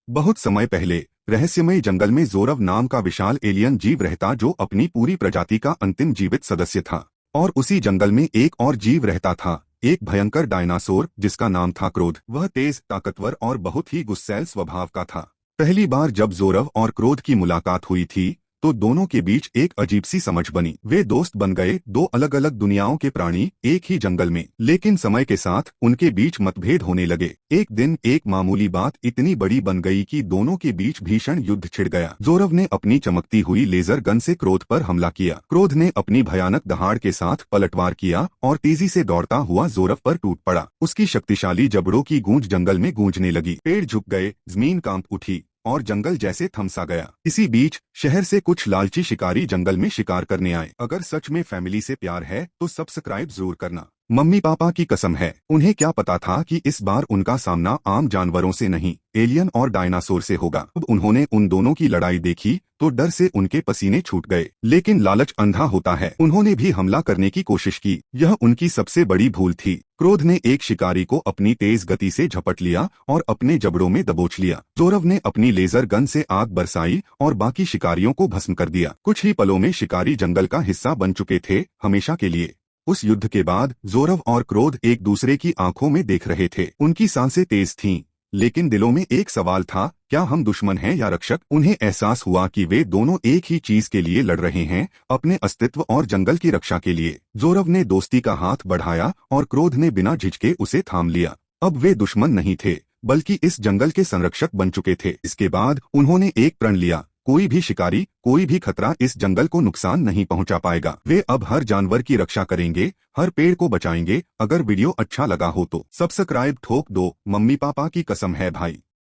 बहुत समय पहले रहस्यमय जंगल में जोरव नाम का विशाल एलियन जीव रहता जो अपनी पूरी प्रजाति का अंतिम जीवित सदस्य था। और उसी जंगल में एक और जीव रहता था, एक भयंकर डायनासोर जिसका नाम था क्रोध। वह तेज, ताकतवर और बहुत ही गुस्सैल स्वभाव का था। पहली बार जब जोरव और क्रोध की मुलाकात हुई थी तो दोनों के बीच एक अजीब सी समझ बनी। वे दोस्त बन गए, दो अलग अलग दुनियाओं के प्राणी एक ही जंगल में। लेकिन समय के साथ उनके बीच मतभेद होने लगे। एक दिन एक मामूली बात इतनी बड़ी बन गई कि दोनों के बीच भीषण युद्ध छिड़ गया। जोरव ने अपनी चमकती हुई लेजर गन से क्रोध पर हमला किया। क्रोध ने अपनी भयानक दहाड़ के साथ पलटवार किया और तेजी से दौड़ता हुआ जोरव पर टूट पड़ा। उसकी शक्तिशाली जबड़ों की गूंज जंगल में गूंजने लगी। पेड़ झुक गए, जमीन कांप उठी और जंगल जैसे थमसा गया। इसी बीच शहर से कुछ लालची शिकारी जंगल में शिकार करने आए। अगर सच में फैमिली से प्यार है तो सब्सक्राइब जरूर करना। मम्मी पापा की कसम है, उन्हें क्या पता था कि इस बार उनका सामना आम जानवरों से नहीं, एलियन और डायनासोर से होगा। अब उन्होंने उन दोनों की लड़ाई देखी तो डर से उनके पसीने छूट गए। लेकिन लालच अंधा होता है, उन्होंने भी हमला करने की कोशिश की। यह उनकी सबसे बड़ी भूल थी। क्रोध ने एक शिकारी को अपनी तेज गति से झपट लिया और अपने जबड़ों में दबोच लिया। जोरव ने अपनी लेजर गन से आग बरसाई और बाकी शिकारियों को भस्म कर दिया। कुछ ही पलों में शिकारी जंगल का हिस्सा बन चुके थे, हमेशा के लिए। उस युद्ध के बाद जोरव और क्रोध एक दूसरे की आंखों में देख रहे थे। उनकी सांसें तेज थीं, लेकिन दिलों में एक सवाल था, क्या हम दुश्मन हैं या रक्षक? उन्हें एहसास हुआ कि वे दोनों एक ही चीज के लिए लड़ रहे हैं, अपने अस्तित्व और जंगल की रक्षा के लिए। जोरव ने दोस्ती का हाथ बढ़ाया और क्रोध ने बिना झिझके उसे थाम लिया। अब वे दुश्मन नहीं थे, बल्कि इस जंगल के संरक्षक बन चुके थे। इसके बाद उन्होंने एक प्रण लिया, कोई भी शिकारी, कोई भी खतरा इस जंगल को नुकसान नहीं पहुंचा पाएगा। वे अब हर जानवर की रक्षा करेंगे, हर पेड़ को बचाएंगे। अगर वीडियो अच्छा लगा हो तो सब्सक्राइब ठोक दो। मम्मी पापा की कसम है भाई।